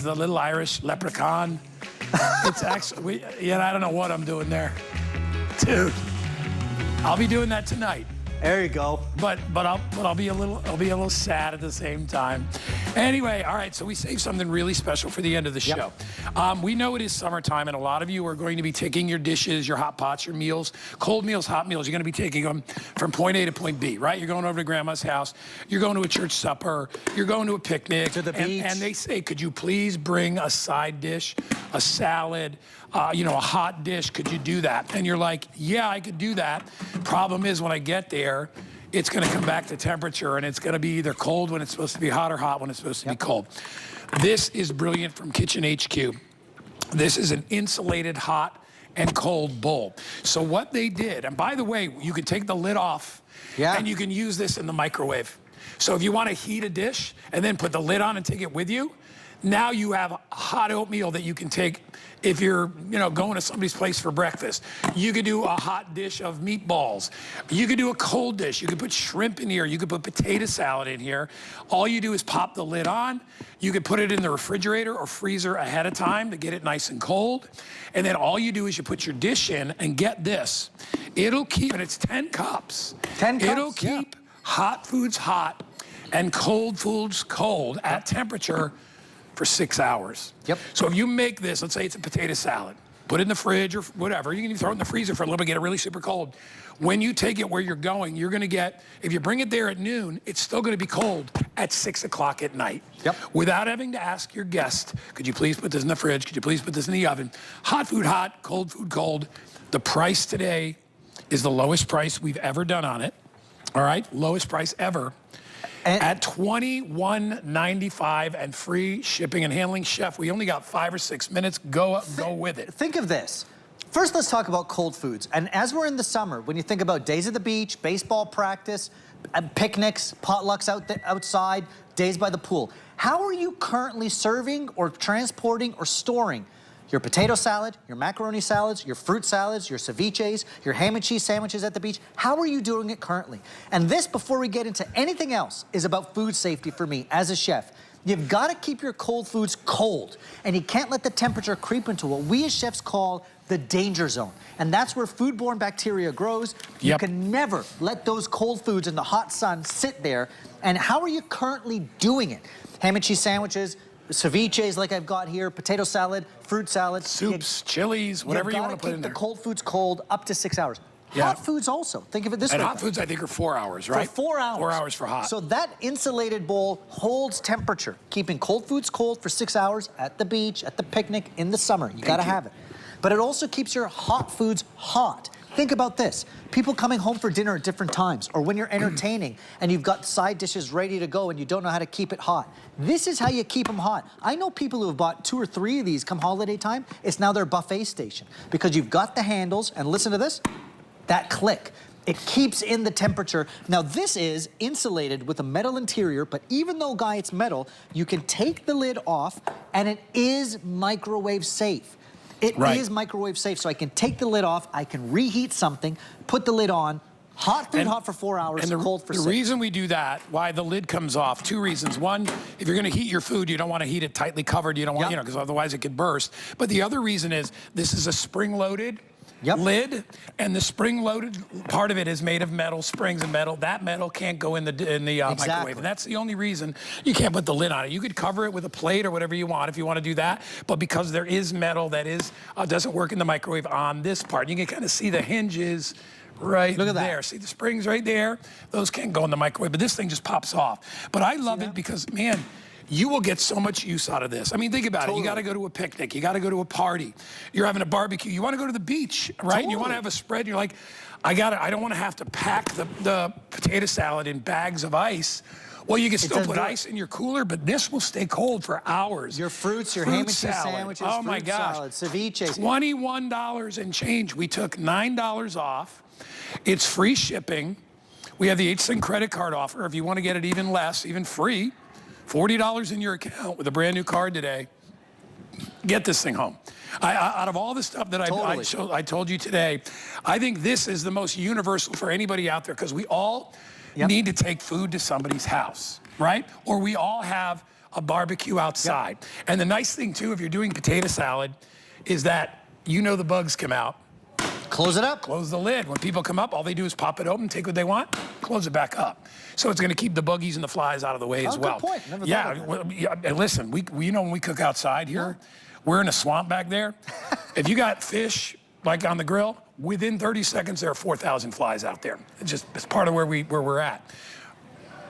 The little Irish leprechaun. It's actually, I don't know what I'm doing there. Dude, I'll be doing that tonight. There you go. But I'll be a little sad at the same time. Anyway, all right, so we saved something really special for the end of the show. We know it is summertime, and a lot of you are going to be taking your dishes, your hot pots, your meals, cold meals, hot meals. You're going to be taking them from point A to point B, right? You're going over to grandma's house. You're going to a church supper. You're going to a picnic. To the beach. And they say, could you please bring a side dish, a salad, a hot dish? Could you do that? And you're like, yeah, I could do that. Problem is, when I get there, it's going to come back to temperature, and it's going to be either cold when it's supposed to be hot or hot when it's supposed to be cold. This is brilliant from Kitchen HQ. This is an insulated hot and cold bowl. So what they did, and by the way, you can take the lid off, and you can use this in the microwave. So if you want to heat a dish and then put the lid on and take it with you, now you have hot oatmeal that you can take if you're, going to somebody's place for breakfast. You could do a hot dish of meatballs. You could do a cold dish. You could put shrimp in here. You could put potato salad in here. All you do is pop the lid on. You could put it in the refrigerator or freezer ahead of time to get it nice and cold. And then all you do is you put your dish in, and get this. It'll keep, and it's 10 cups. 10 cups, it'll keep hot foods hot and cold foods cold at temperature for 6 hours. So if you make this, let's say it's a potato salad, put it in the fridge or whatever. You can even throw it in the freezer for a little bit, get it really super cold. When you take it where you're going, you're gonna get, if you bring it there at noon, it's still gonna be cold at 6 o'clock at night. Without having to ask your guest, could you please put this in the fridge? Could you please put this in the oven? Hot food hot, cold food cold. The price today is the lowest price we've ever done on it. All right, lowest price ever. At $21.95 and free shipping and handling. Chef, we only got 5 or 6 minutes. Go with it. Think of this. First, let's talk about cold foods. And as we're in the summer, when you think about days at the beach, baseball practice, picnics, potlucks outside, days by the pool, how are you currently serving or transporting or storing your potato salad, your macaroni salads, your fruit salads, your ceviches, your ham and cheese sandwiches at the beach? How are you doing it currently? And this, before we get into anything else, is about food safety for me as a chef. You've got to keep your cold foods cold, and you can't let the temperature creep into what we as chefs call the danger zone. And that's where foodborne bacteria grows. You can never let those cold foods in the hot sun sit there. And how are you currently doing it? Ham and cheese sandwiches, ceviches like I've got here, potato salad, fruit salad. Soups, chilies, whatever you want to put in there. Keep the cold foods cold up to 6 hours. Hot foods also. Think of it this way. And hot foods, I think, are 4 hours, right? For 4 hours. 4 hours for hot. So that insulated bowl holds temperature, keeping cold foods cold for 6 hours at the beach, at the picnic, in the summer. You got to have it. But it also keeps your hot foods hot. Think about this. People coming home for dinner at different times, or when you're entertaining and you've got side dishes ready to go and you don't know how to keep it hot. This is how you keep them hot. I know people who have bought 2 or 3 of these come holiday time. It's now their buffet station because you've got the handles, and listen to this, that click. It keeps in the temperature. Now this is insulated with a metal interior, but even though, Guy, it's metal, you can take the lid off and it is microwave safe. It is microwave safe, so I can take the lid off, I can reheat something, put the lid on, hot food hot for 4 hours, and cold for 6. The reason we do that, why the lid comes off, 2 reasons. One, if you're gonna heat your food, you don't wanna heat it tightly covered, you don't want, because otherwise it could burst. But the other reason is, this is a spring-loaded lid, and the spring-loaded part of it is made of metal, springs and metal. That metal can't go in the microwave, and that's the only reason you can't put the lid on it. You could cover it with a plate or whatever you want if you want to do that, but because there is metal that doesn't work in the microwave on this part, you can kind of see the hinges right there. See the springs right there? Those can't go in the microwave, but this thing just pops off. But I love it because, man, you will get so much use out of this. I mean, think about it. You got to go to a picnic. You got to go to a party. You're having a barbecue. You want to go to the beach, right? And you want to have a spread. You're like, I don't want to have to pack the potato salad in bags of ice. Well, you can still put ice in your cooler, but this will stay cold for hours. Your fruits, your ham and cheese sandwiches, fruit salad, ceviches. $21 and change. We took $9 off. It's free shipping. We have the 8-cent credit card offer. If you want to get it even less, even free, $40 in your account with a brand new card today. Get this thing home. Out of all the stuff that I told you today, I think this is the most universal for anybody out there, because we all need to take food to somebody's house, right? Or we all have a barbecue outside. And the nice thing too, if you're doing potato salad, is that the bugs come out. Close it up. Close the lid. When people come up, all they do is pop it open, take what they want, close it back up. So it's going to keep the buggies and the flies out of the way as well. Good point. Never Yeah, thought of that. well, yeah. And listen, we when we cook outside here, we're in a swamp back there. If you got fish like on the grill, within 30 seconds there are 4,000 flies out there. It's part of where we're at.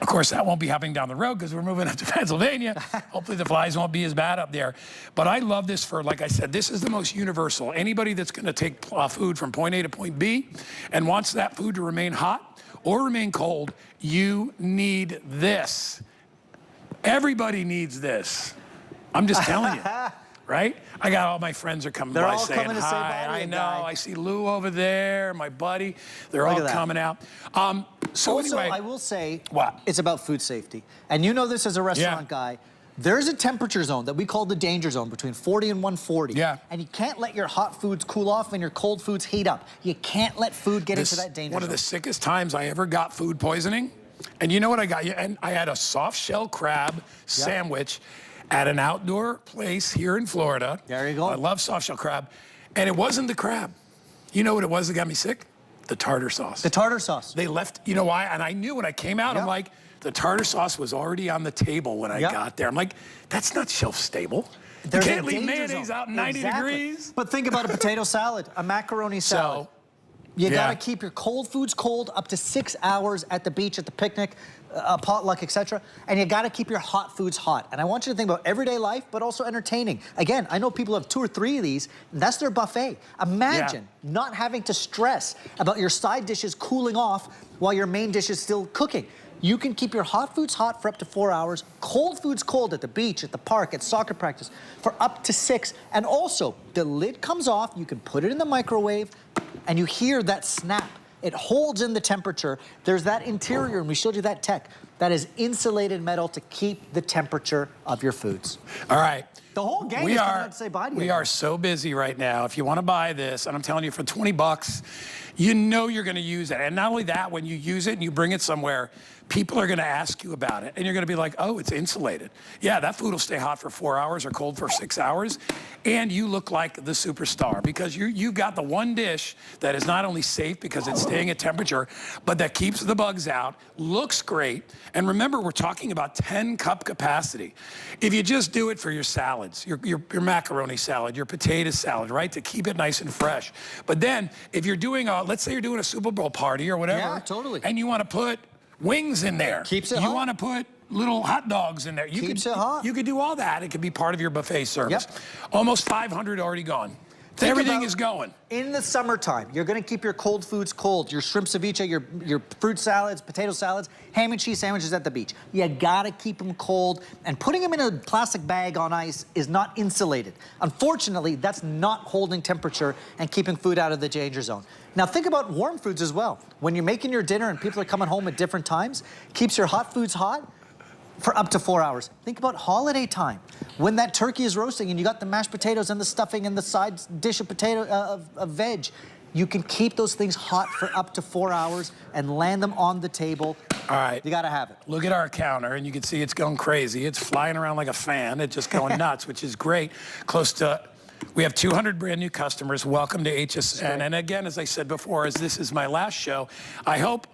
Of course, that won't be happening down the road because we're moving up to Pennsylvania. Hopefully the flies won't be as bad up there. But I love this for, like I said, this is the most universal. Anybody that's going to take food from point A to point B and wants that food to remain hot or remain cold, you need this. Everybody needs this. I'm just telling you. Right? I got all my friends are coming They're by all saying coming to say hi. bye to I you, know. guy. I see Lou over there, my buddy. They're Look all at that. coming out. So Also, anyway, I will say, What? it's about food safety. And you know this as a restaurant guy. There's a temperature zone that we call the danger zone between 40 and 140. Yeah. And you can't let your hot foods cool off and your cold foods heat up. You can't let food get into that danger zone. One of the sickest times I ever got food poisoning. And you know what I got? And I had a soft shell crab sandwich at an outdoor place here in Florida. There you go. I love soft shell crab. And it wasn't the crab. You know what it was that got me sick? The tartar sauce. The tartar sauce. They left, you know why? And I knew when I came out, I'm like, the tartar sauce was already on the table when I got there. I'm like, that's not shelf stable. There's you a can't leave danger mayonnaise zone. out in 90 degrees. But think about a potato salad, a macaroni salad. You gotta keep your cold foods cold up to 6 hours at the beach, at the picnic, a potluck, etc. And you gotta keep your hot foods hot. And I want you to think about everyday life, but also entertaining. Again, I know people have 2 or 3 of these, and that's their buffet. Imagine not having to stress about your side dishes cooling off while your main dish is still cooking. You can keep your hot foods hot for up to 4 hours, cold foods cold at the beach, at the park, at soccer practice for up to 6. And also, the lid comes off, you can put it in the microwave, and you hear that snap. It holds in the temperature. There's that interior, and we showed you that tech. That is insulated metal to keep the temperature of your foods. All right. The whole gang is coming out to say bye to you. We are so busy right now. If you want to buy this, and I'm telling you, for 20 bucks, you know you're going to use it. And not only that, when you use it and you bring it somewhere, people are going to ask you about it. And you're going to be like, oh, it's insulated. Yeah, that food will stay hot for 4 hours or cold for 6 hours. And you look like the superstar because you've got the one dish that is not only safe because it's staying at temperature, but that keeps the bugs out, looks great. And remember, we're talking about 10-cup capacity. If you just do it for your salads, your macaroni salad, your potato salad, right, to keep it nice and fresh. But then if you're doing let's say you're doing a Super Bowl party or whatever. Yeah, totally. And you want to put wings in there. Keeps it You hot. want to put little hot dogs in there. Keeps it hot. You could do all that. It could be part of your buffet service. Yep. Almost 500 already gone. Think Everything about is going. In the summertime, you're gonna keep your cold foods cold, your shrimp ceviche, your fruit salads, potato salads, ham and cheese sandwiches at the beach. You gotta keep them cold, and putting them in a plastic bag on ice is not insulated. Unfortunately, that's not holding temperature and keeping food out of the danger zone. Now think about warm foods as well. When you're making your dinner and people are coming home at different times, keeps your hot foods hot for up to 4 hours. Think about holiday time. When that turkey is roasting and you got the mashed potatoes and the stuffing and the side dish of of veg, you can keep those things hot for up to 4 hours and land them on the table. All right. You gotta have it. Look at our counter, and you can see it's going crazy. It's flying around like a fan. It's just going nuts, which is great. We have 200 brand new customers. Welcome to HSN. And again, as I said before, as this is my last show, I hope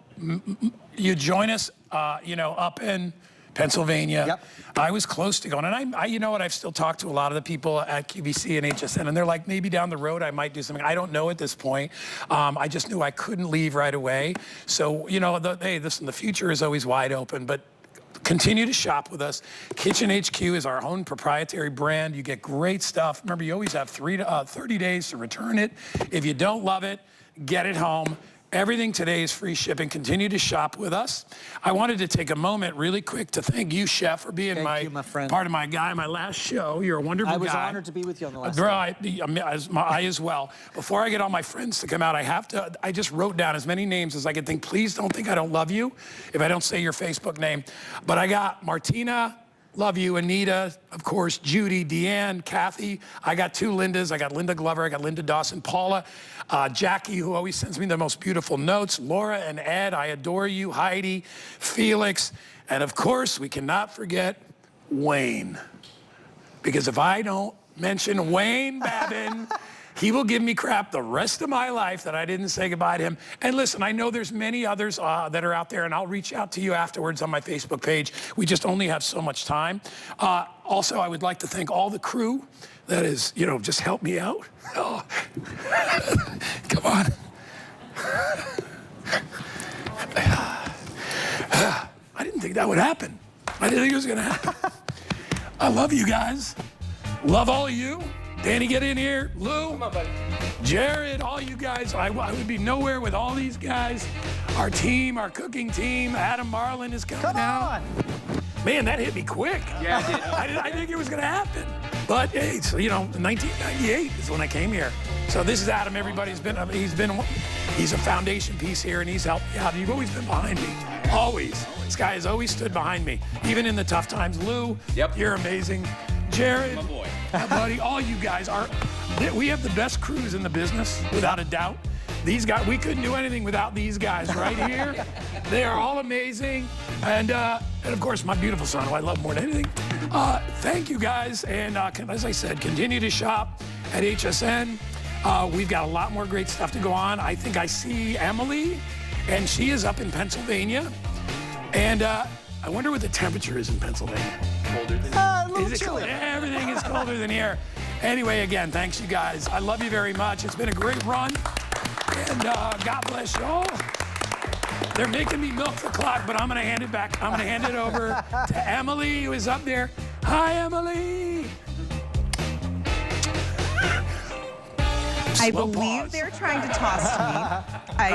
you join us, up in Pennsylvania. Yep. I was close to going, and I you know what, I've still talked to a lot of the people at QVC and HSN, and they're like, maybe down the road I might do something. I don't know at this point. I just knew I couldn't leave right away. So, hey, listen, the future is always wide open, but continue to shop with us. Kitchen HQ is our own proprietary brand. You get great stuff. Remember, you always have 30 days to return it. If you don't love it, get it home. Everything today is free shipping. Continue to shop with us. I wanted to take a moment really quick to thank you, Chef, for being my friend. part of my last show. You're a wonderful guy. I was honored to be with you on the last I as well. Before I get all my friends to come out, I just wrote down as many names as I could think. Please don't think I don't love you if I don't say your Facebook name. But I got Martina, love you, Anita, of course, Judy, Deanne, Kathy. I got 2 Lindas. I got Linda Glover. I got Linda Dawson, Paula, Jackie, who always sends me the most beautiful notes, Laura and Ed, I adore you, Heidi, Felix, and of course, we cannot forget Wayne. Because if I don't mention Wayne Babin, he will give me crap the rest of my life that I didn't say goodbye to him. And listen, I know there's many others that are out there, and I'll reach out to you afterwards on my Facebook page. We just only have so much time. Also, I would like to thank all the crew that is, just helped me out. Oh. Come on. I didn't think that would happen. I didn't think it was going to happen. I love you guys. Love all of you. Danny, get in here. Lou. Come on, buddy. Jared, all you guys. I would be nowhere with all these guys. Our team, our cooking team. Adam Marlin is coming out. Man, that hit me quick. Yeah, it did. I didn't think it was going to happen. But hey, so 1998 is when I came here. So this is Adam. Everybody's been. He's a foundation piece here, and he's helped me out. You've always been behind me. Always. This guy has always stood behind me, even in the tough times. Lou, you're amazing. Jared, My boy. buddy, all you guys are. We have the best crews in the business, without a doubt. These guys, we couldn't do anything without these guys right here. They are all amazing. And of course, my beautiful son, who I love more than anything. Thank you guys. And as I said, continue to shop at HSN. We've got a lot more great stuff to go on. I think I see Emily, and she is up in Pennsylvania. And I wonder what the temperature is in Pennsylvania. Colder than A little Is it chilly. cold? Everything is colder than here. Anyway, again, thanks you guys. I love you very much. It's been a great run. And God bless you all. They're making me milk the clock, but I'm going to hand it back. I'm going to hand it over to Emily, who is up there. Hi, Emily. I Slow believe pause. they're trying to toss to me. All right.